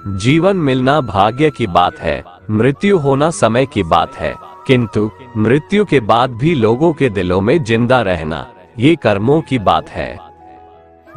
जीवन मिलना भाग्य की बात है, मृत्यु होना समय की बात है, किंतु मृत्यु के बाद भी लोगों के दिलों में जिंदा रहना ये कर्मों की बात है।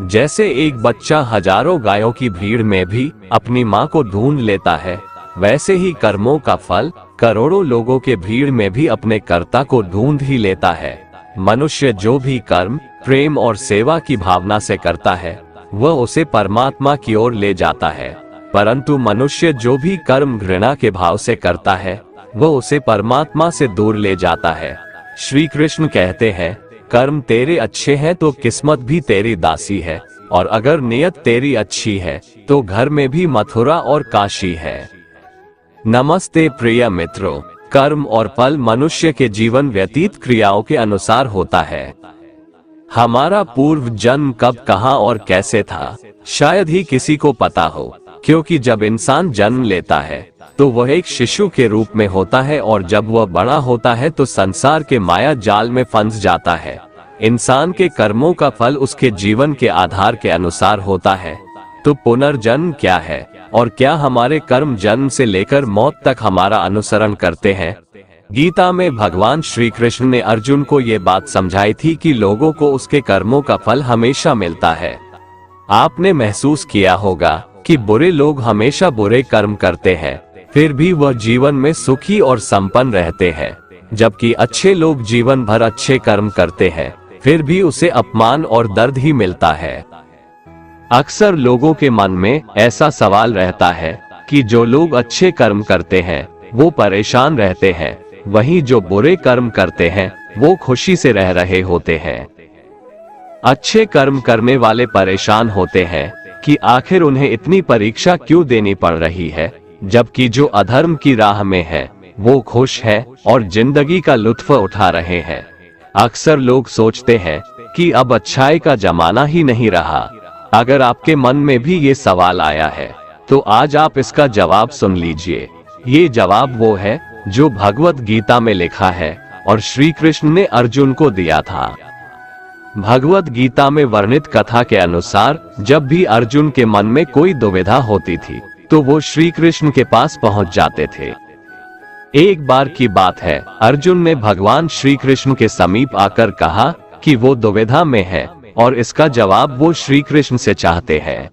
जैसे एक बच्चा हजारों गायों की भीड़ में भी अपनी माँ को ढूंढ लेता है, वैसे ही कर्मों का फल करोड़ों लोगों के भीड़ में भी अपने कर्ता को ढूंढ ही लेता है। मनुष्य जो भी कर्म प्रेम और सेवा की भावना से करता है वह उसे परमात्मा की ओर ले जाता है, परंतु मनुष्य जो भी कर्म घृणा के भाव से करता है वह उसे परमात्मा से दूर ले जाता है। श्री कृष्ण कहते हैं, कर्म तेरे अच्छे हैं तो किस्मत भी तेरी दासी है, और अगर नियत तेरी अच्छी है तो घर में भी मथुरा और काशी है। नमस्ते प्रिय मित्रों, कर्म और फल मनुष्य के जीवन व्यतीत क्रियाओं के अनुसार होता है। हमारा पूर्व जन्म कब कहाँ और कैसे था शायद ही किसी को पता हो, क्योंकि जब इंसान जन्म लेता है तो वह एक शिशु के रूप में होता है और जब वह बड़ा होता है तो संसार के माया जाल में फंस जाता है। इंसान के कर्मों का फल उसके जीवन के आधार के अनुसार होता है। तो पुनर्जन्म क्या है और क्या हमारे कर्म जन्म से लेकर मौत तक हमारा अनुसरण करते हैं? गीता में भगवान श्री कृष्ण ने अर्जुन को ये बात समझाई थी कि लोगों को उसके कर्मों का फल हमेशा मिलता है। आपने महसूस किया होगा कि बुरे लोग हमेशा बुरे कर्म करते हैं, फिर भी वह जीवन में सुखी और संपन्न रहते हैं, जबकि अच्छे लोग जीवन भर अच्छे कर्म करते हैं, फिर भी उसे अपमान और दर्द ही मिलता है। अक्सर लोगों के मन में ऐसा सवाल रहता है कि जो लोग अच्छे कर्म करते हैं वो परेशान रहते हैं, वहीं जो बुरे कर्म करते हैं वो खुशी से रह रहे होते हैं। अच्छे कर्म करने वाले परेशान होते हैं कि आखिर उन्हें इतनी परीक्षा क्यों देनी पड़ रही है, जबकि जो अधर्म की राह में है वो खुश है और जिंदगी का लुत्फ उठा रहे हैं। अक्सर लोग सोचते हैं कि अब अच्छाई का जमाना ही नहीं रहा। अगर आपके मन में भी ये सवाल आया है तो आज आप इसका जवाब सुन लीजिए। ये जवाब वो है जो भगवत गीता में लिखा है और श्री कृष्ण ने अर्जुन को दिया था। भगवत गीता में वर्णित कथा के अनुसार जब भी अर्जुन के मन में कोई दुविधा होती थी तो वो श्री कृष्ण के पास पहुंच जाते थे। एक बार की बात है, अर्जुन ने भगवान श्री कृष्ण के समीप आकर कहा कि वो दुविधा में है और इसका जवाब वो श्री कृष्ण से चाहते हैं।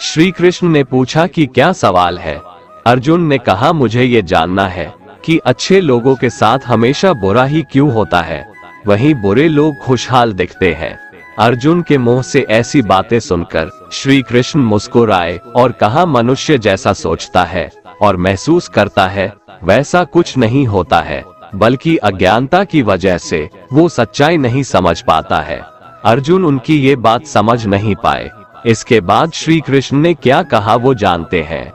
श्री कृष्ण ने पूछा कि क्या सवाल है? अर्जुन ने कहा, मुझे ये जानना है कि अच्छे लोगों के साथ हमेशा बुरा ही क्यों होता है, वहीं बुरे लोग खुशहाल दिखते हैं। अर्जुन के मुंह से ऐसी बातें सुनकर श्री कृष्ण मुस्कुराए और कहा, मनुष्य जैसा सोचता है और महसूस करता है वैसा कुछ नहीं होता है, बल्कि अज्ञानता की वजह से वो सच्चाई नहीं समझ पाता है। अर्जुन उनकी ये बात समझ नहीं पाए। इसके बाद श्री कृष्ण ने क्या कहा वो जानते हैं।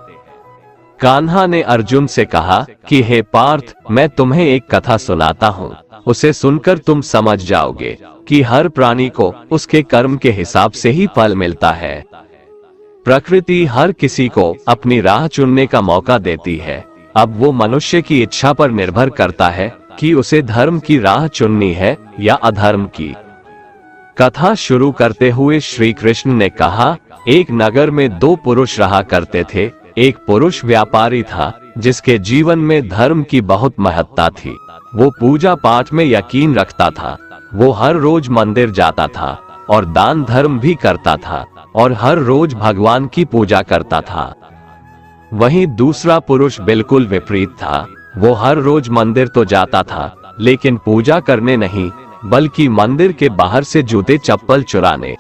कान्हा ने अर्जुन से कहा कि हे पार्थ, मैं तुम्हें एक कथा सुनाता हूँ, उसे सुनकर तुम समझ जाओगे कि हर प्राणी को उसके कर्म के हिसाब से ही फल मिलता है। प्रकृति हर किसी को अपनी राह चुनने का मौका देती है। अब वो मनुष्य की इच्छा पर निर्भर करता है कि उसे धर्म की राह चुननी है या अधर्म की। कथा शुरू करते हुए श्री कृष्ण ने कहा, एक नगर में दो पुरुष रहा करते थे। एक पुरुष व्यापारी था जिसके जीवन में धर्म की बहुत महत्ता थी। वो पूजा पाठ में यकीन रखता था। वो हर रोज मंदिर जाता था और दान धर्म भी करता था और हर रोज भगवान की पूजा करता था। वहीं दूसरा पुरुष बिल्कुल विपरीत था। वो हर रोज मंदिर तो जाता था लेकिन पूजा करने नहीं, बल्कि मंदिर के बाहर से जूते चप्पल चुराने।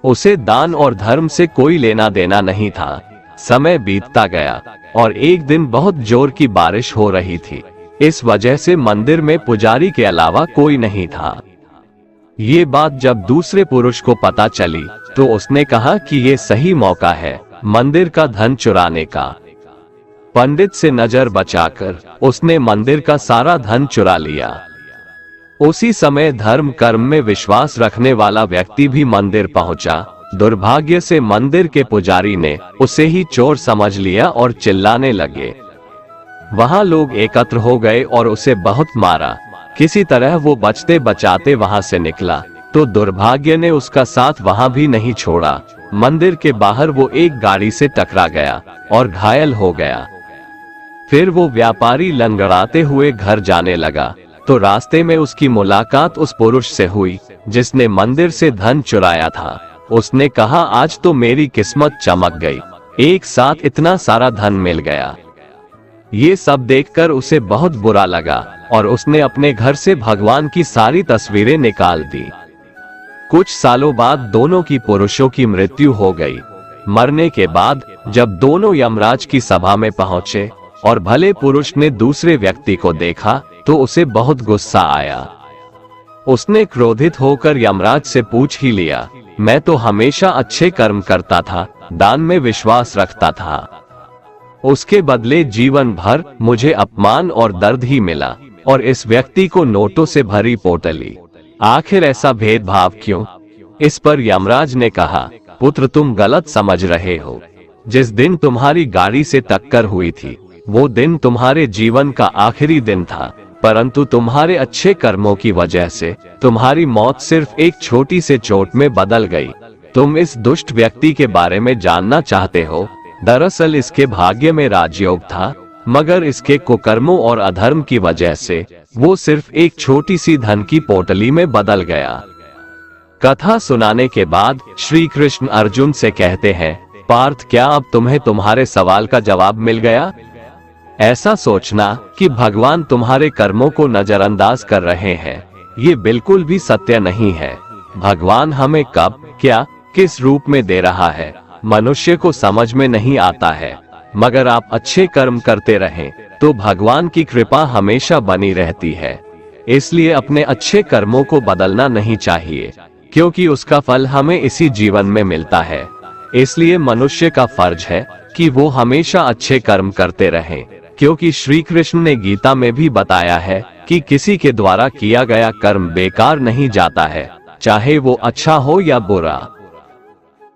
उसे दान और धर्म से कोई लेना देना नहीं था। समय बीतता गया और एक दिन बहुत जोर की बारिश हो रही थी। इस वजह से मंदिर में पुजारी के अलावा कोई नहीं था। ये बात जब दूसरे पुरुष को पता चली तो उसने कहा कि ये सही मौका है मंदिर का धन चुराने का। पंडित से नजर बचाकर उसने मंदिर का सारा धन चुरा लिया। उसी समय धर्म कर्म में विश्वास रखने वाला व्यक्ति भी मंदिर पहुंचा। दुर्भाग्य से मंदिर के पुजारी ने उसे ही चोर समझ लिया और चिल्लाने लगे। वहां लोग एकत्र हो गए और उसे बहुत मारा। किसी तरह वो बचते बचाते वहां से निकला। तो दुर्भाग्य ने उसका साथ वहां भी नहीं छोड़ा। मंदिर के बाहर वो एक गाड़ी से टकरा गया और घायल हो गया। फिर वो व्यापारी लंगड़ाते हुए घर जाने लगा तो रास्ते में उसकी मुलाकात उस पुरुष से हुई जिसने मंदिर से धन चुराया था। उसने कहा, आज तो मेरी किस्मत चमक गई, एक साथ इतना सारा धन मिल गया। ये सब देखकर उसे बहुत बुरा लगा और उसने अपने घर से भगवान की सारी तस्वीरें निकाल दी। कुछ सालों बाद दोनों की पुरुषों की मृत्यु हो गई। मरने के बाद जब दोनों यमराज की सभा में पहुंचे और भले पुरुष ने दूसरे व्यक्ति को देखा तो उसे बहुत गुस्सा आया। उसने क्रोधित होकर यमराज से पूछ ही लिया, मैं तो हमेशा अच्छे कर्म करता था, दान में विश्वास रखता था, उसके बदले जीवन भर मुझे अपमान और दर्द ही मिला और इस व्यक्ति को नोटों से भरी पोटली, आखिर ऐसा भेदभाव क्यों? इस पर यमराज ने कहा, पुत्र तुम गलत समझ रहे हो। जिस दिन तुम्हारी गाड़ी से टक्कर हुई थी वो दिन तुम्हारे जीवन का आखिरी दिन था, परंतु तुम्हारे अच्छे कर्मों की वजह से तुम्हारी मौत सिर्फ एक छोटी से चोट में बदल गई। तुम इस दुष्ट व्यक्ति के बारे में जानना चाहते हो? दरअसल इसके भाग्य में राजयोग था, मगर इसके कुकर्मों और अधर्म की वजह से वो सिर्फ एक छोटी सी धन की पोटली में बदल गया। कथा सुनाने के बाद श्री कृष्ण अर्जुन से कहते हैं, पार्थ क्या अब तुम्हें तुम्हारे सवाल का जवाब मिल गया? ऐसा सोचना कि भगवान तुम्हारे कर्मों को नजरअंदाज कर रहे हैं, ये बिल्कुल भी सत्य नहीं है। भगवान हमें कब, क्या, किस रूप में दे रहा है मनुष्य को समझ में नहीं आता है, मगर आप अच्छे कर्म करते रहें तो भगवान की कृपा हमेशा बनी रहती है। इसलिए अपने अच्छे कर्मों को बदलना नहीं चाहिए, क्योंकि उसका फल हमें इसी जीवन में मिलता है। इसलिए मनुष्य का फर्ज है कि वो हमेशा अच्छे कर्म करते रहें, क्योंकि श्री कृष्ण ने गीता में भी बताया है कि किसी के द्वारा किया गया कर्म बेकार नहीं जाता है, चाहे वो अच्छा हो या बुरा।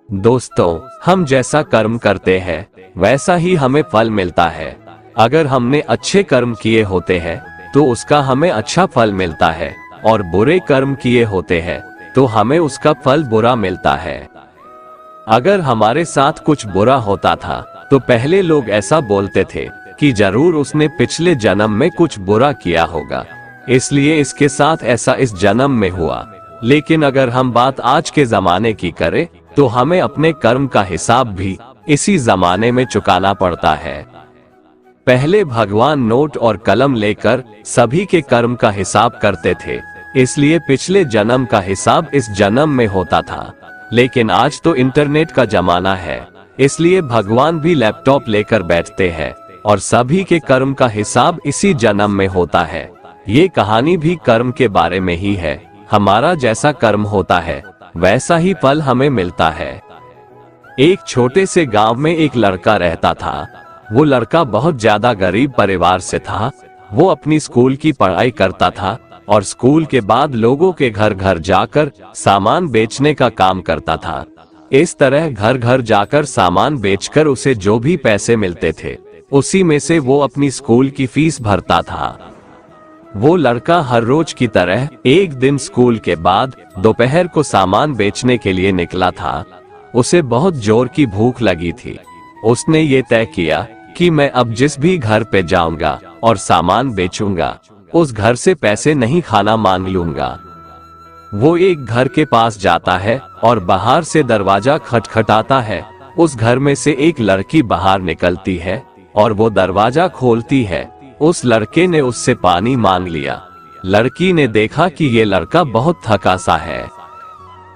दोस्तों, हम जैसा कर्म करते हैं वैसा ही हमें फल मिलता है। अगर हमने अच्छे कर्म किए होते हैं तो उसका हमें अच्छा फल मिलता है, और बुरे कर्म किए होते हैं तो हमें उसका फल बुरा मिलता है। अगर हमारे साथ कुछ बुरा होता था तो पहले लोग ऐसा बोलते थे कि जरूर उसने पिछले जन्म में कुछ बुरा किया होगा, इसलिए इसके साथ ऐसा इस जन्म में हुआ। लेकिन अगर हम बात आज के जमाने की करें तो हमें अपने कर्म का हिसाब भी इसी जमाने में चुकाना पड़ता है। पहले भगवान नोट और कलम लेकर सभी के कर्म का हिसाब करते थे, इसलिए पिछले जन्म का हिसाब इस जन्म में होता था। लेकिन आज तो इंटरनेट का जमाना है, इसलिए भगवान भी लैपटॉप लेकर बैठते हैं और सभी के कर्म का हिसाब इसी जन्म में होता है। ये कहानी भी कर्म के बारे में ही है। हमारा जैसा कर्म होता है वैसा ही फल हमें मिलता है। एक छोटे से गांव में एक लड़का रहता था। वो लड़का बहुत ज्यादा गरीब परिवार से था। वो अपनी स्कूल की पढ़ाई करता था और स्कूल के बाद लोगों के घर घर जाकर सामान बेचने का काम करता था। इस तरह घर घर जाकर सामान बेचकर उसे जो भी पैसे मिलते थे उसी में से वो अपनी स्कूल की फीस भरता था। वो लड़का हर रोज की तरह एक दिन स्कूल के बाद दोपहर को सामान बेचने के लिए निकला था। उसे बहुत जोर की भूख लगी थी। उसने ये तय किया कि मैं अब जिस भी घर पे जाऊंगा और सामान बेचूंगा उस घर से पैसे नहीं खाना मांग लूंगा। वो एक घर के पास जाता है और बाहर से दरवाजा खटखटाता है। उस घर में से एक लड़की बाहर निकलती है और वो दरवाजा खोलती है। उस लड़के ने उससे पानी मांग लिया। लड़की ने देखा कि ये लड़का बहुत थका सा है।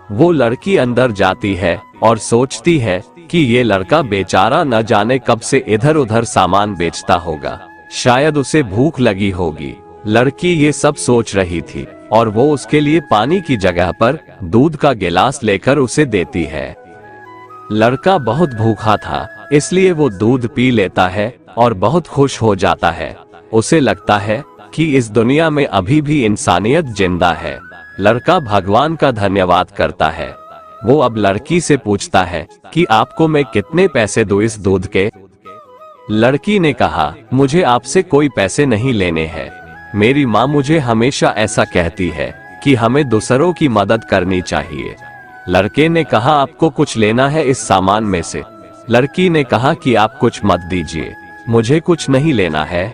वो लड़की अंदर जाती है और सोचती है कि ये लड़का बेचारा न जाने कब से इधर उधर सामान बेचता होगा, शायद उसे भूख लगी होगी। लड़की ये सब सोच रही थी और वो उसके लिए पानी की जगह पर दूध का गिलास लेकर उसे देती है। लड़का बहुत भूखा था, इसलिए वो दूध पी लेता है और बहुत खुश हो जाता है। उसे लगता है कि इस दुनिया में अभी भी इंसानियत जिंदा है। लड़का भगवान का धन्यवाद करता है। वो अब लड़की से पूछता है कि आपको मैं कितने पैसे दूं इस दूध के? लड़की ने कहा, मुझे आपसे कोई पैसे नहीं लेने हैं। मेरी माँ मुझे हमेशा ऐसा कहती है कि हमें दूसरों की मदद करनी चाहिए। लड़के ने कहा, आपको कुछ लेना है इस सामान में से? लड़की ने कहा कि आप कुछ मत दीजिए, मुझे कुछ नहीं लेना है।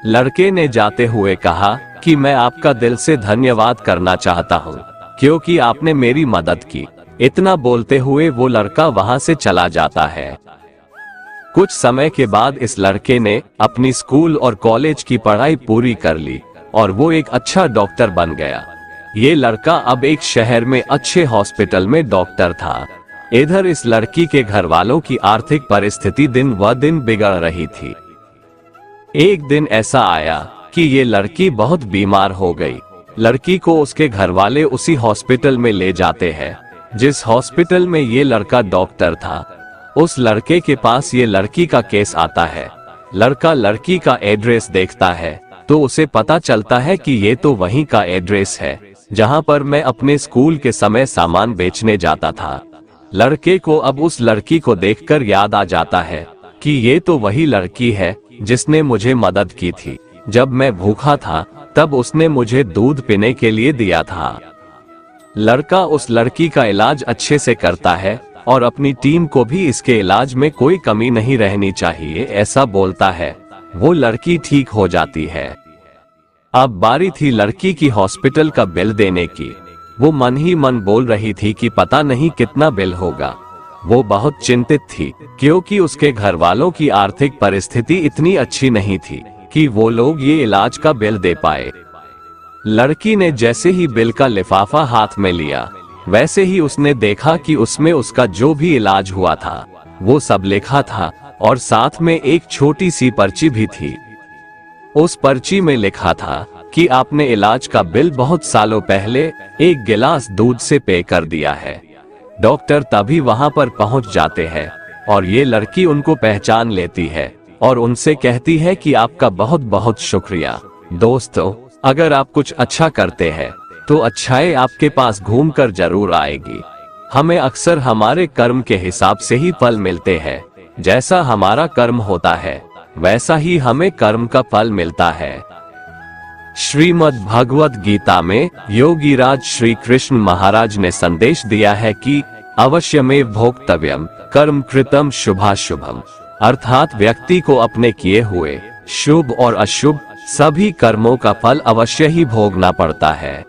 लड़के ने जाते हुए कहा कि मैं आपका दिल से धन्यवाद करना चाहता हूँ क्योंकि आपने मेरी मदद की। इतना बोलते हुए वो लड़का वहां से चला जाता है। कुछ समय के बाद इस लड़के ने अपनी स्कूल और कॉलेज की पढ़ाई पूरी कर ली और वो एक अच्छा डॉक्टर बन गया। ये लड़का अब एक शहर में अच्छे हॉस्पिटल में डॉक्टर था। इधर इस लड़की के घर वालों की आर्थिक परिस्थिति दिन व दिन बिगड़ रही थी। एक दिन ऐसा आया कि ये लड़की बहुत बीमार हो गई। लड़की को उसके घर वाले उसी हॉस्पिटल में ले जाते हैं जिस हॉस्पिटल में ये लड़का डॉक्टर था। उस लड़के के पास ये लड़की का केस आता है। लड़का लड़की का एड्रेस देखता है तो उसे पता चलता है कि ये तो वहीं का एड्रेस है जहां पर मैं अपने स्कूल के समय सामान बेचने जाता था। लड़के को अब उस लड़की को देखकर याद आ जाता है कि ये तो वही लड़की है जिसने मुझे मदद की थी। जब मैं भूखा था तब उसने मुझे दूध पीने के लिए दिया था। लड़का उस लड़की का इलाज अच्छे से करता है और अपनी टीम को भी इसके इलाज में कोई कमी नहीं रहनी चाहिए ऐसा बोलता है। वो लड़की ठीक हो जाती है। अब बारी थी लड़की की हॉस्पिटल का बिल देने की। वो मन ही मन बोल रही थी कि पता नहीं कितना बिल होगा। वो बहुत चिंतित थी क्योंकि उसके घर वालों की आर्थिक परिस्थिति इतनी अच्छी नहीं थी कि वो लोग ये इलाज का बिल दे पाए। लड़की ने जैसे ही बिल का लिफाफा हाथ में लिया वैसे ही उसने देखा कि उसमें उसका जो भी इलाज हुआ था वो सब लिखा था और साथ में एक छोटी सी पर्ची भी थी। उस पर्ची में लिखा था कि आपने इलाज का बिल बहुत सालों पहले एक गिलास दूध से पे कर दिया है। डॉक्टर तभी वहां पर पहुंच जाते हैं और ये लड़की उनको पहचान लेती है और उनसे कहती है कि आपका बहुत बहुत शुक्रिया। दोस्तों, अगर आप कुछ अच्छा करते हैं तो अच्छाई आपके पास घूमकर जरूर आएगी। हमें अक्सर हमारे कर्म के हिसाब से ही फल मिलते हैं। जैसा हमारा कर्म होता है वैसा ही हमें कर्म का फल मिलता है। श्रीमद् भगवत गीता में योगीराज श्री कृष्ण महाराज ने संदेश दिया है कि अवश्यमेव भोक्तव्यम कर्म कृतम शुभाशुभम, अर्थात व्यक्ति को अपने किए हुए शुभ और अशुभ सभी कर्मों का फल अवश्य ही भोगना पड़ता है।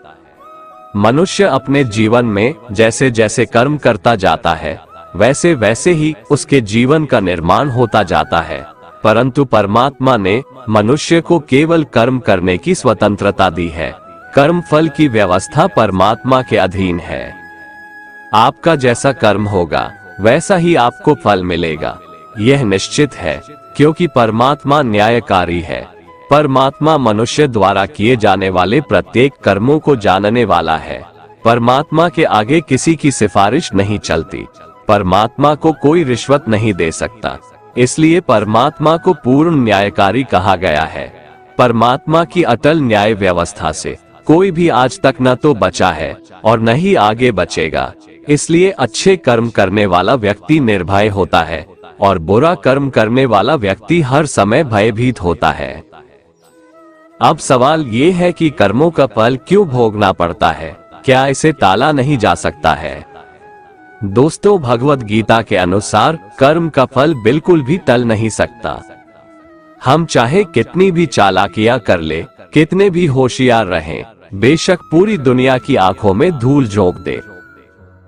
मनुष्य अपने जीवन में जैसे जैसे कर्म करता जाता है वैसे वैसे ही उसके जीवन का निर्माण होता जाता है, परंतु परमात्मा ने मनुष्य को केवल कर्म करने की स्वतंत्रता दी है। कर्म फल की व्यवस्था परमात्मा के अधीन है। आपका जैसा कर्म होगा वैसा ही आपको फल मिलेगा, यह निश्चित है, क्योंकि परमात्मा न्यायकारी है। परमात्मा मनुष्य द्वारा किए जाने वाले प्रत्येक कर्मों को जानने वाला है। परमात्मा के आगे किसी की सिफारिश नहीं चलती। परमात्मा को कोई रिश्वत नहीं दे सकता, इसलिए परमात्मा को पूर्ण न्यायकारी कहा गया है। परमात्मा की अटल न्याय व्यवस्था से कोई भी आज तक न तो बचा है और न ही आगे बचेगा। इसलिए अच्छे कर्म करने वाला व्यक्ति निर्भय होता है और बुरा कर्म करने वाला व्यक्ति हर समय भयभीत होता है। अब सवाल ये है कि कर्मों का फल क्यों भोगना पड़ता है? क्या इसे टाला नहीं जा सकता है? दोस्तों, भगवत गीता के अनुसार कर्म का फल बिल्कुल भी टल नहीं सकता। हम चाहे कितनी भी चालाकियां कर ले, कितने भी होशियार रहें, बेशक पूरी दुनिया की आंखों में धूल झोंक दे,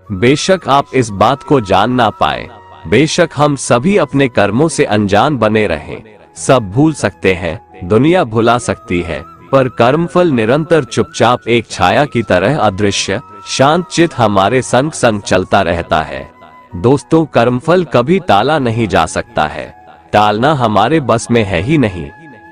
बेशक आप इस बात को जान ना पाए, बेशक हम सभी अपने कर्मों से अनजान बने रहें, सब भूल सकते हैं, दुनिया भुला सकती है, पर कर्मफल निरंतर चुपचाप एक छाया की तरह अदृश्य शांत चित हमारे संग संग चलता रहता है। दोस्तों, कर्मफल कभी टाला नहीं जा सकता है। टालना हमारे बस में है ही नहीं।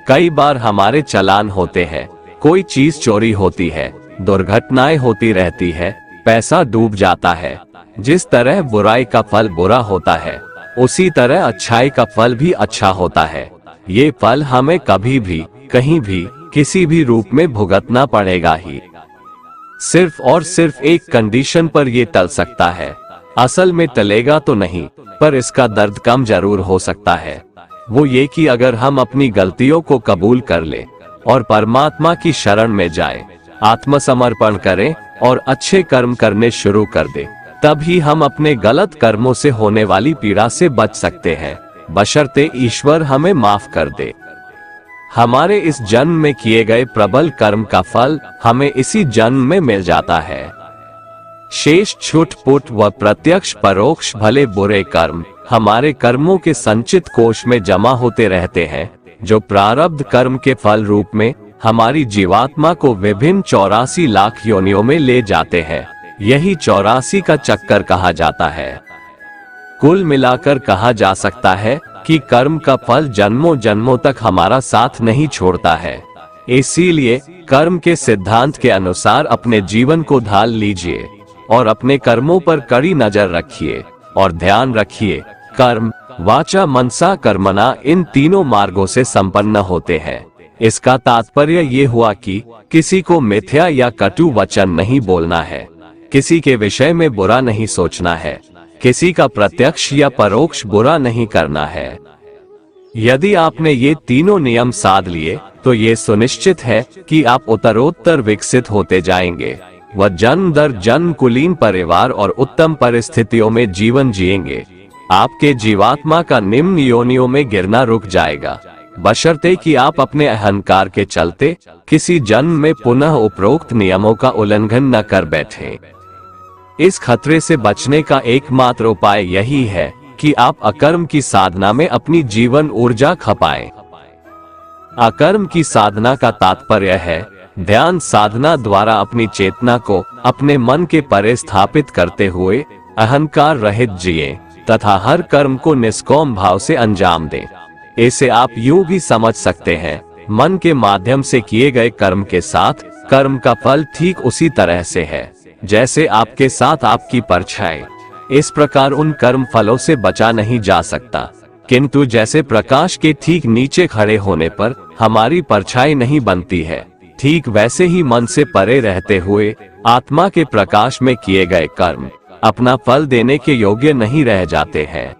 कई बार हमारे चालान होते हैं, कोई चीज चोरी होती है, दुर्घटनाएं होती रहती है, पैसा डूब जाता है। जिस तरह बुराई का फल बुरा होता है, उसी तरह अच्छाई का फल भी अच्छा होता है। ये फल हमें कभी भी, कहीं भी, किसी भी रूप में भुगतना पड़ेगा ही। सिर्फ और सिर्फ एक कंडीशन पर ये टल सकता है। असल में टलेगा तो नहीं, पर इसका दर्द कम जरूर हो सकता है। वो ये कि अगर हम अपनी गलतियों को कबूल कर ले और परमात्मा की शरण में जाए, आत्मसमर्पण करें और अच्छे कर्म करने शुरू कर दें, तभी हम अपने गलत कर्मों से होने वाली पीड़ा से बच सकते हैं, बशर्ते ईश्वर हमें माफ कर दे। हमारे इस जन्म में किए गए प्रबल कर्म का फल हमें इसी जन्म में मिल जाता है। शेष छूट-पुट व प्रत्यक्ष परोक्ष भले बुरे कर्म हमारे कर्मों के संचित कोष में जमा होते रहते हैं, जो प्रारब्ध कर्म के फल रूप में हमारी जीवात्मा को विभिन्न 84 लाख योनियों में ले जाते हैं। यही 84 का चक्कर कहा जाता है। कुल मिलाकर कहा जा सकता है कि कर्म का फल जन्मों जन्मों तक हमारा साथ नहीं छोड़ता है। इसीलिए कर्म के सिद्धांत के अनुसार अपने जीवन को ढाल लीजिए और अपने कर्मों पर कड़ी नजर रखिए और ध्यान रखिए, कर्म, वाचा, मनसा, कर्मणा इन तीनों मार्गों से संपन्न होते हैं। इसका तात्पर्य ये हुआ कि किसी को मिथ्या या कटु वचन नहीं बोलना है, किसी के विषय में बुरा नहीं सोचना है, किसी का प्रत्यक्ष या परोक्ष बुरा नहीं करना है। यदि आपने ये तीनों नियम साध लिए तो ये सुनिश्चित है कि आप उत्तरोत्तर विकसित होते जाएंगे व जन्म दर जन्म कुलीन परिवार और उत्तम परिस्थितियों में जीवन जिएंगे। आपके जीवात्मा का निम्न योनियों में गिरना रुक जाएगा, बशर्ते कि आप अपने अहंकार के चलते किसी जन्म में पुनः उपरोक्त नियमों का उल्लंघन न कर बैठे। इस खतरे से बचने का एकमात्र उपाय यही है कि आप अकर्म की साधना में अपनी जीवन ऊर्जा खपाएं। अकर्म की साधना का तात्पर्य है ध्यान साधना द्वारा अपनी चेतना को अपने मन के परे स्थापित करते हुए अहंकार रहित जिए तथा हर कर्म को निष्काम भाव से अंजाम दें। इसे आप यूं भी समझ सकते हैं, मन के माध्यम से किए गए कर्म के साथ कर्म का फल ठीक उसी तरह से है जैसे आपके साथ आपकी परछाई। इस प्रकार उन कर्म फलों से बचा नहीं जा सकता, किंतु जैसे प्रकाश के ठीक नीचे खड़े होने पर हमारी परछाई नहीं बनती है, ठीक वैसे ही मन से परे रहते हुए आत्मा के प्रकाश में किए गए कर्म अपना फल देने के योग्य नहीं रह जाते हैं।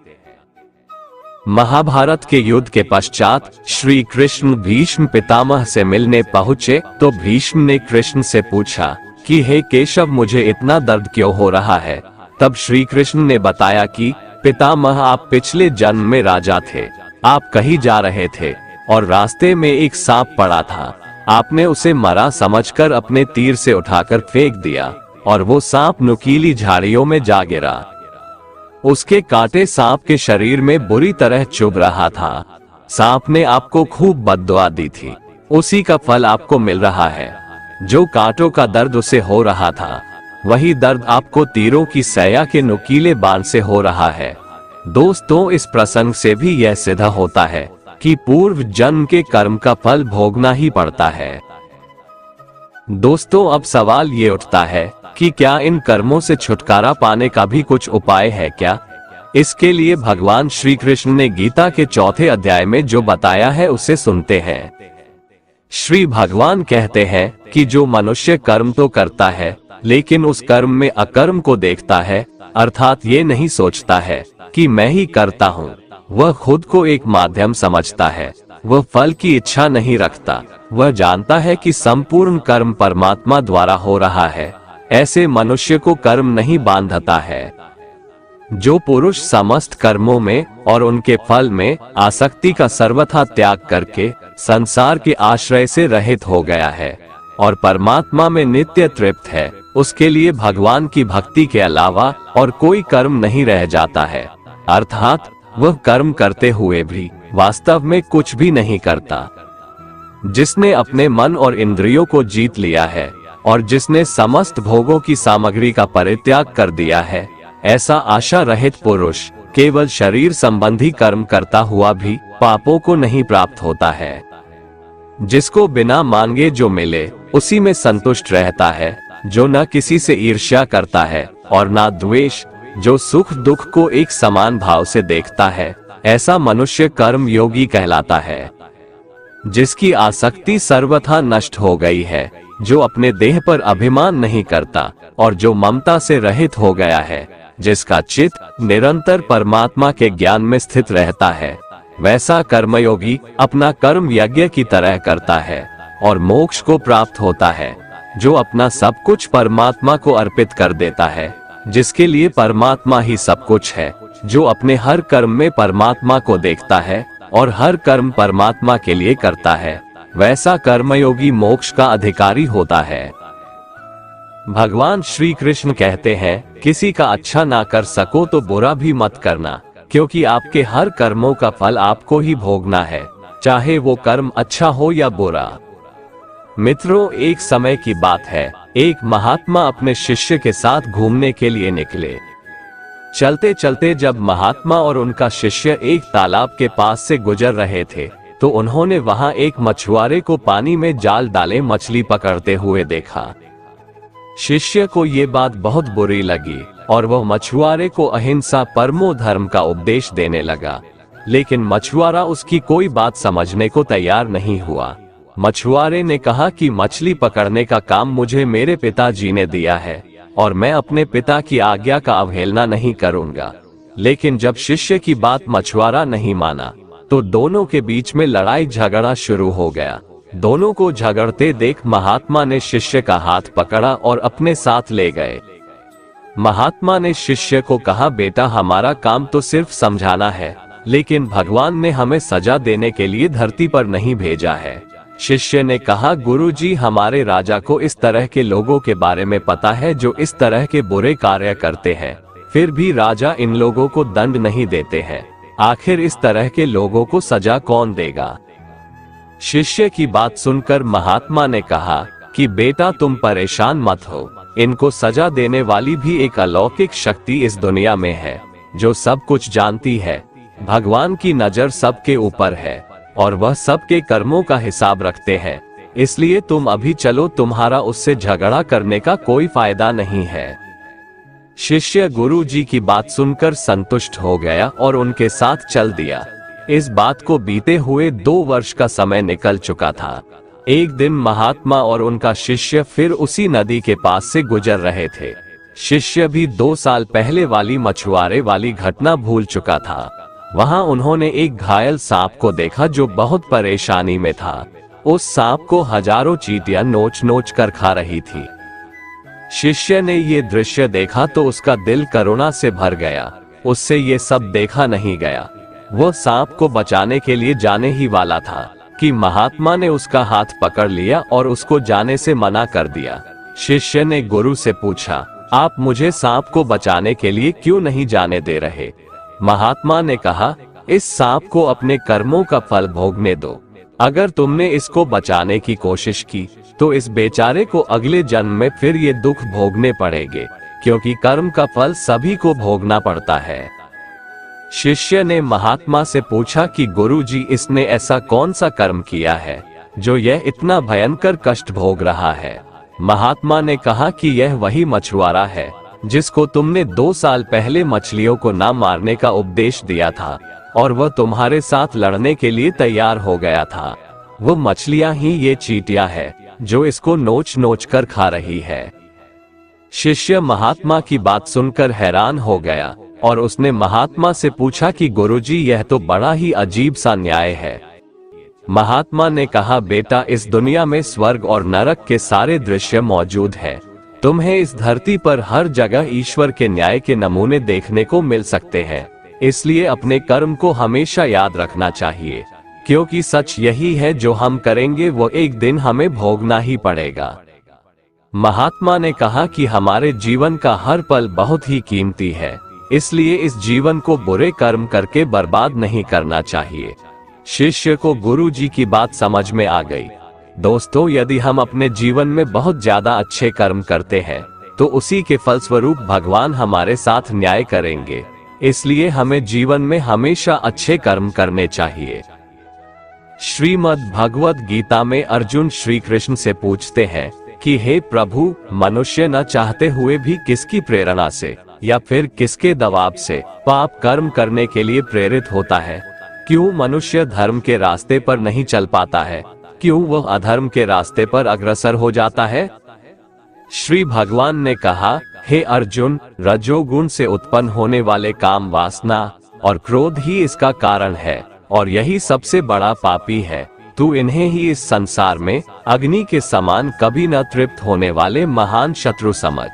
महाभारत के युद्ध के पश्चात श्री कृष्ण भीष्म पितामह से मिलने पहुँचे तो भीष्म ने कृष्ण से पूछा कि हे केशव, मुझे इतना दर्द क्यों हो रहा है। तब श्री कृष्ण ने बताया कि पितामह, आप पिछले जन्म में राजा थे। आप कहीं जा रहे थे और रास्ते में एक सांप पड़ा था। आपने उसे मरा समझकर अपने तीर से उठाकर फेंक दिया और वो सांप नुकीली झाड़ियों में जा गिरा। उसके कांटे सांप के शरीर में बुरी तरह चुभ रहा था। सांप ने आपको खूब बद्दुआ दी थी, उसी का फल आपको मिल रहा है। जो कांटों का दर्द उसे हो रहा था, वही दर्द आपको तीरों की सैया के नुकीले बाण से हो रहा है। दोस्तों, इस प्रसंग से भी यह सिद्ध होता है कि पूर्व जन्म के कर्म का फल भोगना ही पड़ता है। दोस्तों, अब सवाल ये उठता है कि क्या इन कर्मों से छुटकारा पाने का भी कुछ उपाय है क्या? इसके लिए भगवान श्री कृष्ण ने गीता के 4 अध्याय में जो बताया है उसे सुनते हैं। श्री भगवान कहते हैं कि जो मनुष्य कर्म तो करता है लेकिन उस कर्म में अकर्म को देखता है, अर्थात ये नहीं सोचता है कि मैं ही करता हूँ, वह खुद को एक माध्यम समझता है, वह फल की इच्छा नहीं रखता, वह जानता है कि संपूर्ण कर्म परमात्मा द्वारा हो रहा है, ऐसे मनुष्य को कर्म नहीं बांधता है। जो पुरुष समस्त कर्मों में और उनके फल में आसक्ति का सर्वथा त्याग करके संसार के आश्रय से रहित हो गया है और परमात्मा में नित्य तृप्त है, उसके लिए भगवान की भक्ति के अलावा और कोई कर्म नहीं रह जाता है। अर्थात वह कर्म करते हुए भी वास्तव में कुछ भी नहीं करता। जिसने अपने मन और इंद्रियों को जीत लिया है और जिसने समस्त भोगों की सामग्री का परित्याग कर दिया है, ऐसा आशा रहित पुरुष केवल शरीर संबंधी कर्म करता हुआ भी पापों को नहीं प्राप्त होता है। जिसको बिना मांगे जो मिले उसी में संतुष्ट रहता है, जो न किसी से ईर्ष्या करता है और न द्वेष, जो सुख दुख को एक समान भाव से देखता है, ऐसा मनुष्य कर्म योगी कहलाता है। जिसकी आसक्ति सर्वथा नष्ट हो गई है, जो अपने देह पर अभिमान नहीं करता और जो ममता से रहित हो गया है, जिसका चित्त निरंतर परमात्मा के ज्ञान में स्थित रहता है, वैसा कर्मयोगी अपना कर्म यज्ञ की तरह करता है और मोक्ष को प्राप्त होता है। जो अपना सब कुछ परमात्मा को अर्पित कर देता है, जिसके लिए परमात्मा ही सब कुछ है, जो अपने हर कर्म में परमात्मा को देखता है और हर कर्म परमात्मा के लिए करता है, वैसा कर्मयोगी मोक्ष का अधिकारी होता है। भगवान श्री कृष्ण कहते हैं, किसी का अच्छा ना कर सको तो बुरा भी मत करना, क्योंकि आपके हर कर्मों का फल आपको ही भोगना है, चाहे वो कर्म अच्छा हो या बुरा। मित्रों, एक समय की बात है, एक महात्मा अपने शिष्य के साथ घूमने के लिए निकले। चलते चलते जब महात्मा और उनका शिष्य एक तालाब के पास से गुजर रहे थे, तो उन्होंने वहां एक मछुआरे को पानी में जाल डाले मछली पकड़ते हुए देखा। शिष्य को ये बात बहुत बुरी लगी और वह मछुआरे को अहिंसा परमो धर्म का उपदेश देने लगा, लेकिन मछुआरा उसकी कोई बात समझने को तैयार नहीं हुआ। मछुआरे ने कहा कि मछली पकड़ने का काम मुझे मेरे पिताजी ने दिया है और मैं अपने पिता की आज्ञा का अवहेलना नहीं करूंगा। लेकिन जब शिष्य की बात मछुआरा नहीं माना, तो दोनों के बीच में लड़ाई झगड़ा शुरू हो गया। दोनों को झगड़ते देख महात्मा ने शिष्य का हाथ पकड़ा और अपने साथ ले गए। महात्मा ने शिष्य को कहा, बेटा, हमारा काम तो सिर्फ समझाना है, लेकिन भगवान ने हमें सजा देने के लिए धरती पर नहीं भेजा है। शिष्य ने कहा, गुरुजी, हमारे राजा को इस तरह के लोगों के बारे में पता है जो इस तरह के बुरे कार्य करते हैं, फिर भी राजा इन लोगों को दंड नहीं देते हैं। आखिर इस तरह के लोगों को सजा कौन देगा? शिष्य की बात सुनकर महात्मा ने कहा कि बेटा, तुम परेशान मत हो, इनको सजा देने वाली भी एक अलौकिक शक्ति इस दुनिया में है, जो सब कुछ जानती है। भगवान की नजर सबके ऊपर है और वह सबके कर्मों का हिसाब रखते हैं, इसलिए तुम अभी चलो, तुम्हारा उससे झगड़ा करने का कोई फायदा नहीं है। शिष्य गुरु जी की बात सुनकर संतुष्ट हो गया और उनके साथ चल दिया। इस बात को बीते हुए 2 वर्ष का समय निकल चुका था। एक दिन महात्मा और उनका शिष्य फिर उसी नदी के पास से गुजर रहे थे। शिष्य भी 2 साल पहले वाली मछुआरे वाली घटना भूल चुका था। वहां उन्होंने एक घायल सांप को देखा जो बहुत परेशानी में था। उस सांप को हजारों चींटियां नोच नोच कर खा रही थी। शिष्य ने ये दृश्य देखा तो उसका दिल करुणा से भर गया। उससे ये सब देखा नहीं गया। वह सांप को बचाने के लिए जाने ही वाला था कि महात्मा ने उसका हाथ पकड़ लिया और उसको जाने से मना कर दिया। शिष्य ने गुरु से पूछा, आप मुझे सांप को बचाने के लिए क्यों नहीं जाने दे रहे? महात्मा ने कहा, इस सांप को अपने कर्मों का फल भोगने दो। अगर तुमने इसको बचाने की कोशिश की तो इस बेचारे को अगले जन्म में फिर ये दुख भोगने पड़ेंगे, क्योंकि कर्म का फल सभी को भोगना पड़ता है। शिष्य ने महात्मा से पूछा कि गुरुजी, इसने ऐसा कौन सा कर्म किया है जो यह इतना भयंकर कष्ट भोग रहा है? महात्मा ने कहा कि यह वही मछुआरा है जिसको तुमने 2 साल पहले मछलियों को ना मारने का उपदेश दिया था और वह तुम्हारे साथ लड़ने के लिए तैयार हो गया था। वो मछलियां ही ये चींटियां हैं जो इसको नोच नोच कर खा रही है। शिष्य महात्मा की बात सुनकर हैरान हो गया और उसने महात्मा से पूछा कि गुरुजी, यह तो बड़ा ही अजीब सा न्याय है। महात्मा ने कहा, बेटा, इस दुनिया में स्वर्ग और नरक के सारे दृश्य मौजूद हैं। तुम्हें इस धरती पर हर जगह ईश्वर के न्याय के नमूने देखने को मिल सकते हैं, इसलिए अपने कर्म को हमेशा याद रखना चाहिए, क्योंकि सच यही है, जो हम करेंगे वो एक दिन हमें भोगना ही पड़ेगा। महात्मा ने कहा कि हमारे जीवन का हर पल बहुत ही कीमती है, इसलिए इस जीवन को बुरे कर्म करके बर्बाद नहीं करना चाहिए। शिष्य को गुरु जी की बात समझ में आ गई। दोस्तों, यदि हम अपने जीवन में बहुत ज्यादा अच्छे कर्म करते हैं तो उसी के फलस्वरूप भगवान हमारे साथ न्याय करेंगे, इसलिए हमें जीवन में हमेशा अच्छे कर्म करने चाहिए। श्रीमद् भगवत गीता में अर्जुन श्री कृष्ण से पूछते हैं कि हे प्रभु, मनुष्य न चाहते हुए भी किसकी प्रेरणा से या फिर किसके दबाव से पाप कर्म करने के लिए प्रेरित होता है? क्यों मनुष्य धर्म के रास्ते पर नहीं चल पाता है? क्यों वह अधर्म के रास्ते पर अग्रसर हो जाता है? श्री भगवान ने कहा, हे अर्जुन, रजोगुण से उत्पन्न होने वाले काम वासना और क्रोध ही इसका कारण है और यही सबसे बड़ा पापी है। तू इन्हें ही इस संसार में अग्नि के समान कभी न तृप्त होने वाले महान शत्रु समझ।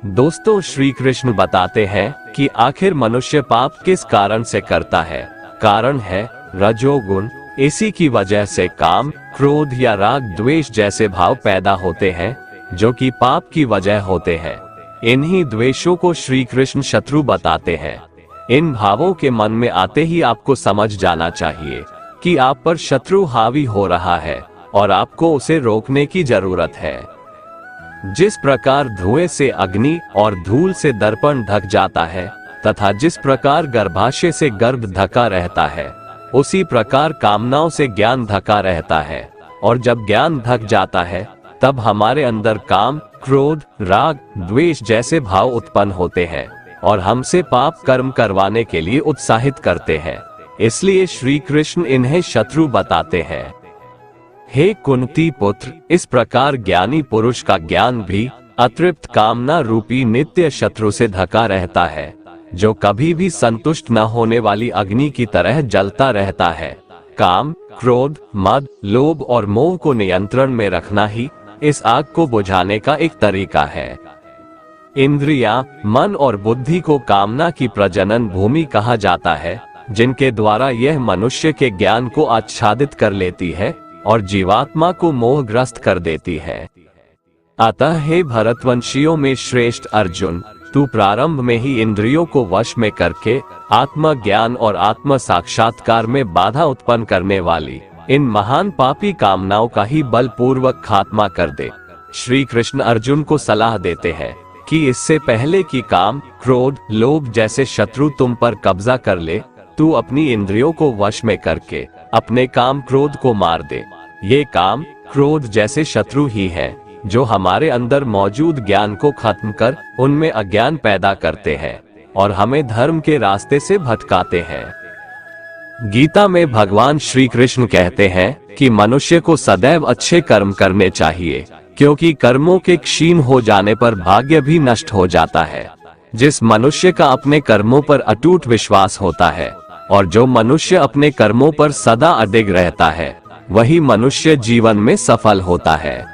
दोस्तों, श्री कृष्ण बताते हैं कि आखिर मनुष्य पाप किस कारण से करता है। कारण है रजोगुण। इसी की वजह से काम, क्रोध या राग, द्वेष जैसे भाव पैदा होते हैं, जो कि पाप की वजह होते हैं। इन्हीं द्वेषों को श्री कृष्ण शत्रु बताते हैं। इन भावों के मन में आते ही आपको समझ जाना चाहिए कि आप पर शत्रु हावी हो रहा है और आपको उसे रोकने की जरूरत है। जिस प्रकार धुएं से अग्नि और धूल से दर्पण ढक जाता है तथा जिस प्रकार गर्भाशय से गर्भ ढका रहता है, उसी प्रकार कामनाओं से ज्ञान ढका रहता है। और जब ज्ञान ढक जाता है तब हमारे अंदर काम, क्रोध, राग, द्वेष जैसे भाव उत्पन्न होते हैं और हमसे पाप कर्म करवाने के लिए उत्साहित करते हैं। इसलिए श्री कृष्ण इन्हें शत्रु बताते हैं। हे कुंती पुत्र, इस प्रकार ज्ञानी पुरुष का ज्ञान भी अतृप्त कामना रूपी नित्य शत्रु से ढका रहता है, जो कभी भी संतुष्ट न होने वाली अग्नि की तरह जलता रहता है। काम, क्रोध, मद, लोभ और मोह को नियंत्रण में रखना ही इस आग को बुझाने का एक तरीका है। इंद्रियां, मन और बुद्धि को कामना की प्रजनन भूमि कहा जाता है, जिनके द्वारा यह मनुष्य के ज्ञान को आच्छादित कर लेती है और जीवात्मा को मोहग्रस्त कर देती है। अतः हे भरतवंशियों में श्रेष्ठ अर्जुन, तू प्रारंभ में ही इंद्रियों को वश में करके आत्मज्ञान और आत्म साक्षात्कार में बाधा उत्पन्न करने वाली इन महान पापी कामनाओं का ही बलपूर्वक खात्मा कर दे। श्री कृष्ण अर्जुन को सलाह देते हैं कि इससे पहले कि काम, क्रोध, लोभ जैसे शत्रु तुम पर कब्जा कर ले, तू अपनी इंद्रियों को वश में करके अपने काम, क्रोध को मार दे। ये काम, क्रोध जैसे शत्रु ही हैं, जो हमारे अंदर मौजूद ज्ञान को खत्म कर उनमें अज्ञान पैदा करते हैं और हमें धर्म के रास्ते से भटकाते हैं। गीता में भगवान श्री कृष्ण कहते हैं कि मनुष्य को सदैव अच्छे कर्म करने चाहिए, क्योंकि कर्मों के क्षीण हो जाने पर भाग्य भी नष्ट हो जाता है। जिस मनुष्य का अपने कर्मों पर अटूट विश्वास होता है और जो मनुष्य अपने कर्मों पर सदा अडिग रहता है, वही मनुष्य जीवन में सफल होता है।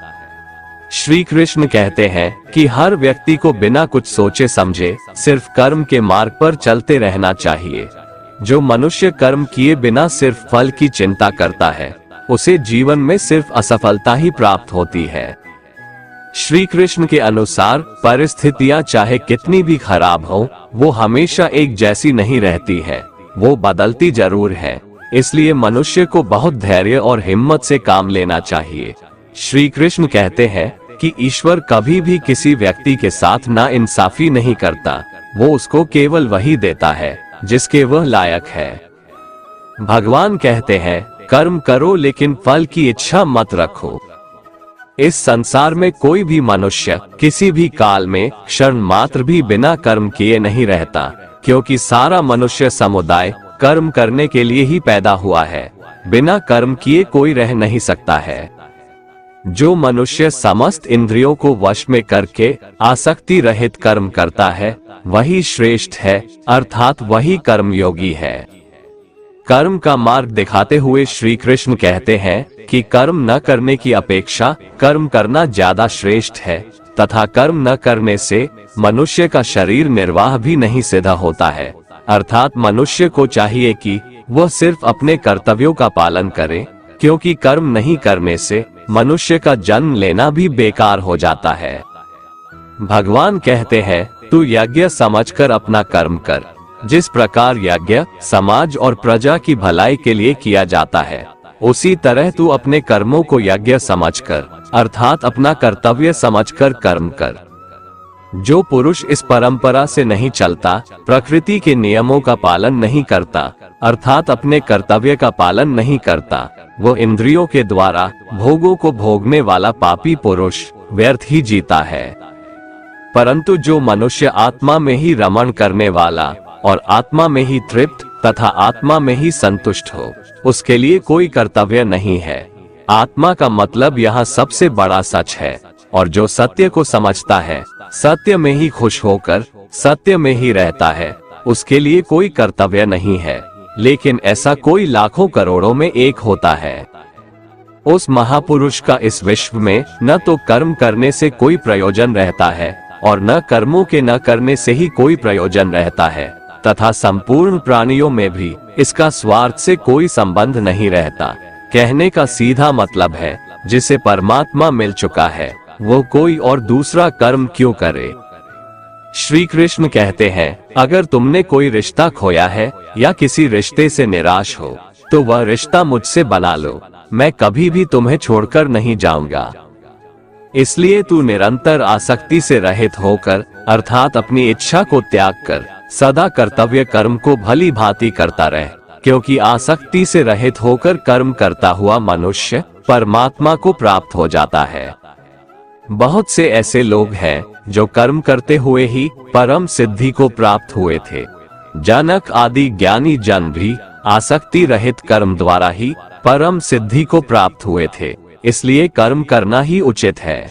श्री कृष्ण कहते हैं कि हर व्यक्ति को बिना कुछ सोचे समझे सिर्फ कर्म के मार्ग पर चलते रहना चाहिए। जो मनुष्य कर्म किए बिना सिर्फ फल की चिंता करता है, उसे जीवन में सिर्फ असफलता ही प्राप्त होती है। श्री कृष्ण के अनुसार परिस्थितियां चाहे कितनी भी खराब हो, वो हमेशा एक जैसी नहीं रहती है, वो बदलती जरूर है। इसलिए मनुष्य को बहुत धैर्य और हिम्मत से काम लेना चाहिए। श्री कृष्ण कहते हैं कि ईश्वर कभी भी किसी व्यक्ति के साथ नाइंसाफी नहीं करता, वो उसको केवल वही देता है जिसके वह लायक है। भगवान कहते हैं, कर्म करो लेकिन फल की इच्छा मत रखो। इस संसार में कोई भी मनुष्य किसी भी काल में क्षण मात्र भी बिना कर्म किए नहीं रहता, क्योंकि सारा मनुष्य समुदाय कर्म करने के लिए ही पैदा हुआ है। बिना कर्म किए कोई रह नहीं सकता है। जो मनुष्य समस्त इंद्रियों को वश में करके आसक्ति रहित कर्म करता है, वही श्रेष्ठ है, अर्थात वही कर्मयोगी है। कर्म का मार्ग दिखाते हुए श्री कृष्ण कहते हैं कि कर्म न करने की अपेक्षा कर्म करना ज्यादा श्रेष्ठ है, तथा कर्म न करने से मनुष्य का शरीर निर्वाह भी नहीं सिद्ध होता है। अर्थात मनुष्य को चाहिए कि वह सिर्फ अपने कर्तव्यों का पालन करे, क्योंकि कर्म नहीं करने से मनुष्य का जन्म लेना भी बेकार हो जाता है। भगवान कहते हैं, तू यज्ञ समझकर अपना कर्म कर। जिस प्रकार यज्ञ समाज और प्रजा की भलाई के लिए किया जाता है, उसी तरह तू अपने कर्मों को यज्ञ समझकर, अर्थात अपना कर्तव्य समझकर कर्म कर। जो पुरुष इस परंपरा से नहीं चलता, प्रकृति के नियमों का पालन नहीं करता, अर्थात अपने कर्तव्य का पालन नहीं करता, वो इंद्रियों के द्वारा भोगों को भोगने वाला पापी पुरुष व्यर्थ ही जीता है। परंतु जो मनुष्य आत्मा में ही रमण करने वाला और आत्मा में ही तृप्त तथा आत्मा में ही संतुष्ट हो, उसके लिए कोई कर्तव्य नहीं है। आत्मा का मतलब यहाँ सबसे बड़ा सच है, और जो सत्य को समझता है, सत्य में ही खुश होकर सत्य में ही रहता है, उसके लिए कोई कर्तव्य नहीं है। लेकिन ऐसा कोई लाखों करोड़ों में एक होता है। उस महापुरुष का इस विश्व में न तो कर्म करने से कोई प्रयोजन रहता है और न कर्मों के न करने से ही कोई प्रयोजन रहता है, तथा संपूर्ण प्राणियों में भी इसका स्वार्थ से कोई संबंध नहीं रहता। कहने का सीधा मतलब है, जिसे परमात्मा मिल चुका है वो कोई और दूसरा कर्म क्यों करे। श्री कृष्ण कहते हैं, अगर तुमने कोई रिश्ता खोया है या किसी रिश्ते से निराश हो तो वह रिश्ता मुझसे बना लो, मैं कभी भी तुम्हें छोड़कर नहीं जाऊंगा। इसलिए तू निरंतर आसक्ति से रहित होकर अर्थात अपनी इच्छा को त्याग कर सदा कर्तव्य कर्म को भली भांति करता रहे, क्योंकि आसक्ति से रहित होकर कर्म करता हुआ मनुष्य परमात्मा को प्राप्त हो जाता है। बहुत से ऐसे लोग हैं जो कर्म करते हुए ही परम सिद्धि को प्राप्त हुए थे। जनक आदि ज्ञानी जन भी आसक्ति रहित कर्म द्वारा ही परम सिद्धि को प्राप्त हुए थे, इसलिए कर्म करना ही उचित है।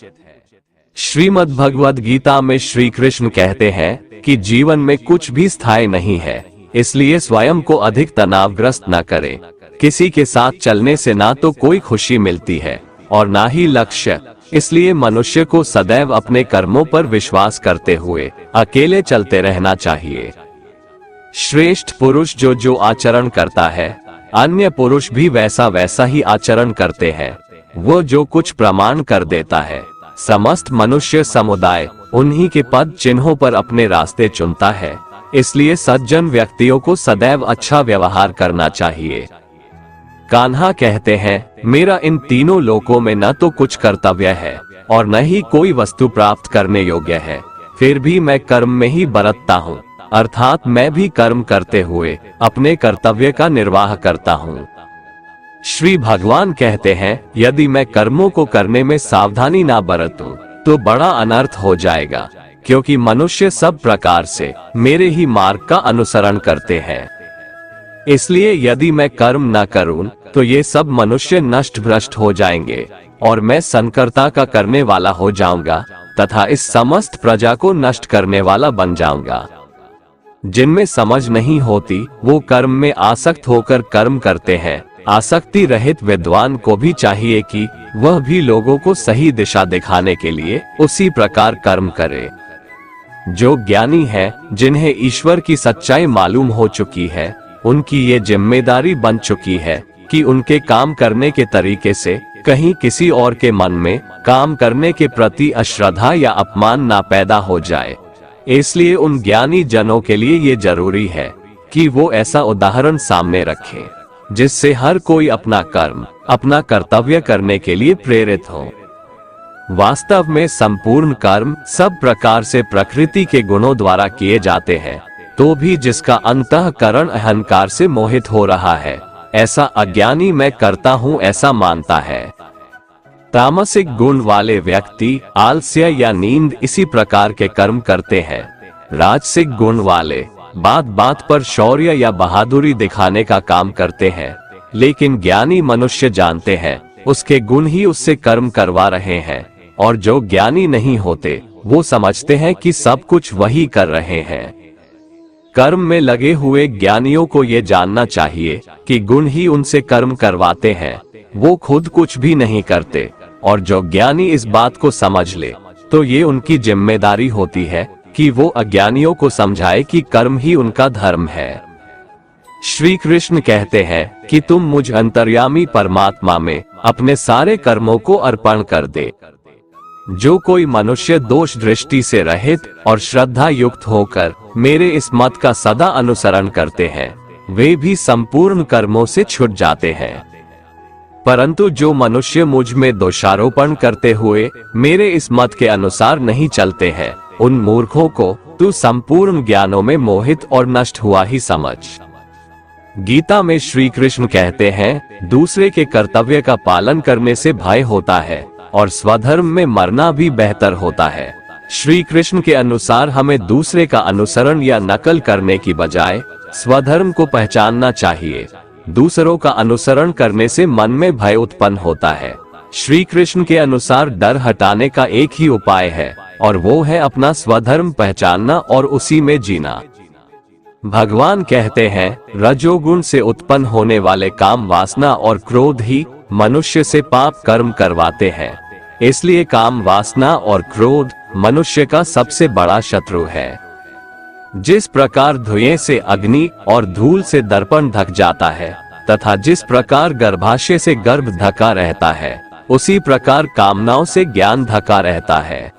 श्रीमद् भगवद गीता में श्री कृष्ण कहते हैं कि जीवन में कुछ भी स्थायी नहीं है, इसलिए स्वयं को अधिक तनावग्रस्त न करें। किसी के साथ चलने से ना तो कोई खुशी मिलती है और ना ही लक्ष्य, इसलिए मनुष्य को सदैव अपने कर्मों पर विश्वास करते हुए अकेले चलते रहना चाहिए। श्रेष्ठ पुरुष जो जो आचरण करता है, अन्य पुरुष भी वैसा वैसा ही आचरण करते हैं। वो जो कुछ प्रमाण कर देता है, समस्त मनुष्य समुदाय उन्हीं के पद चिन्हों पर अपने रास्ते चुनता है, इसलिए सज्जन व्यक्तियों को सदैव अच्छा व्यवहार करना चाहिए। कान्हा कहते हैं, मेरा इन तीनों लोकों में न तो कुछ कर्तव्य है और न ही कोई वस्तु प्राप्त करने योग्य है, फिर भी मैं कर्म में ही बरतता हूँ, अर्थात मैं भी कर्म करते हुए अपने कर्तव्य का निर्वाह करता हूँ। श्री भगवान कहते हैं, यदि मैं कर्मों को करने में सावधानी ना बरतूं तो बड़ा अनर्थ हो जाएगा, क्योंकि मनुष्य सब प्रकार से मेरे ही मार्ग का अनुसरण करते हैं। इसलिए यदि मैं कर्म न करूं तो ये सब मनुष्य नष्ट भ्रष्ट हो जाएंगे और मैं संकर्ता का करने वाला हो जाऊंगा तथा इस समस्त प्रजा को नष्ट करने वाला बन जाऊंगा। जिनमें समझ नहीं होती वो कर्म में आसक्त होकर कर्म करते हैं। आसक्ति रहित विद्वान को भी चाहिए कि वह भी लोगों को सही दिशा दिखाने के लिए उसी प्रकार कर्म करे। जो ज्ञानी है, जिन्हें ईश्वर की सच्चाई मालूम हो चुकी है, उनकी ये जिम्मेदारी बन चुकी है कि उनके काम करने के तरीके से कहीं किसी और के मन में काम करने के प्रति अश्रद्धा या अपमान ना पैदा हो जाए। इसलिए उन ज्ञानी जनों के लिए ये जरूरी है कि वो ऐसा उदाहरण सामने रखें जिससे हर कोई अपना कर्म, अपना कर्तव्य करने के लिए प्रेरित हो। वास्तव में संपूर्ण कर्म सब प्रकार से प्रकृति के गुणों द्वारा किए जाते हैं, तो भी जिसका अंतःकरण अहंकार से मोहित हो रहा है, ऐसा अज्ञानी मैं करता हूँ ऐसा मानता है। तामसिक गुण वाले व्यक्ति आलस्य या नींद इसी प्रकार के कर्म करते हैं। राजसिक गुण वाले बात बात पर शौर्य या बहादुरी दिखाने का काम करते हैं, लेकिन ज्ञानी मनुष्य जानते हैं उसके गुण ही उससे कर्म करवा रहे हैं, और जो ज्ञानी नहीं होते वो समझते हैं कि सब कुछ वही कर रहे हैं। कर्म में लगे हुए ज्ञानियों को ये जानना चाहिए कि गुण ही उनसे कर्म करवाते हैं, वो खुद कुछ भी नहीं करते। और जो ज्ञानी इस बात को समझ ले तो ये उनकी जिम्मेदारी होती है कि वो अज्ञानियों को समझाए कि कर्म ही उनका धर्म है। श्री कृष्ण कहते हैं कि तुम मुझ अंतर्यामी परमात्मा में अपने सारे कर्मों को अर्पण कर दे। जो कोई मनुष्य दोष दृष्टि से रहित और श्रद्धा युक्त होकर मेरे इस मत का सदा अनुसरण करते हैं, वे भी संपूर्ण कर्मों से छूट जाते हैं। परंतु जो मनुष्य मुझ में दोषारोपण करते हुए मेरे इस मत के अनुसार नहीं चलते हैं, उन मूर्खों को तू संपूर्ण ज्ञानों में मोहित और नष्ट हुआ ही समझ। गीता में श्री कृष्ण कहते हैं, दूसरे के कर्तव्य का पालन करने से भय होता है और स्वधर्म में मरना भी बेहतर होता है। श्री कृष्ण के अनुसार हमें दूसरे का अनुसरण या नकल करने की बजाय स्वधर्म को पहचानना चाहिए। दूसरों का अनुसरण करने से मन में भय उत्पन्न होता है। श्री कृष्ण के अनुसार डर हटाने का एक ही उपाय है और वो है अपना स्वधर्म पहचानना और उसी में जीना। भगवान कहते हैं, रजोगुण से उत्पन्न होने वाले काम वासना और क्रोध ही मनुष्य से पाप कर्म करवाते हैं। इसलिए काम वासना और क्रोध मनुष्य का सबसे बड़ा शत्रु है। जिस प्रकार धुएं से अग्नि और धूल से दर्पण ढक जाता है तथा जिस प्रकार गर्भाशय से गर्भ ढका रहता है, उसी प्रकार कामनाओं से ज्ञान ढका रहता है।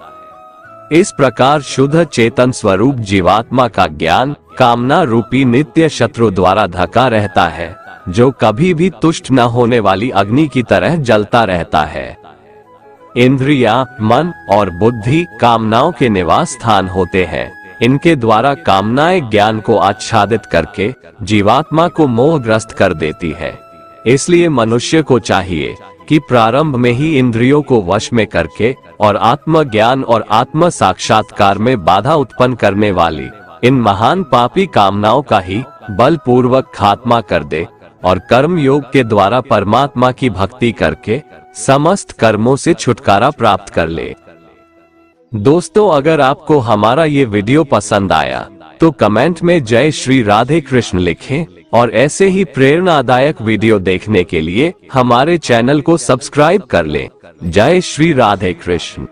इस प्रकार शुद्ध चेतन स्वरूप जीवात्मा का ज्ञान कामना रूपी नित्य शत्रु द्वारा ढका रहता है, जो कभी भी तुष्ट न होने वाली अग्नि की तरह जलता रहता है। इंद्रियां, मन और बुद्धि कामनाओं के निवास स्थान होते हैं। इनके द्वारा कामनाएं ज्ञान को आच्छादित करके जीवात्मा को मोहग्रस्त कर देती है। इसलिए मनुष्य को चाहिए कि प्रारंभ में ही इंद्रियों को वश में करके और आत्मज्ञान और आत्म साक्षात्कार में बाधा उत्पन्न करने वाली इन महान पापी कामनाओं का ही बलपूर्वक खात्मा कर दे और कर्म योग के द्वारा परमात्मा की भक्ति करके समस्त कर्मों से छुटकारा प्राप्त कर ले। दोस्तों, अगर आपको हमारा ये वीडियो पसंद आया तो कमेंट में जय श्री राधे कृष्ण लिखें और ऐसे ही प्रेरणादायक वीडियो देखने के लिए हमारे चैनल को सब्सक्राइब कर लें। जय श्री राधे कृष्ण।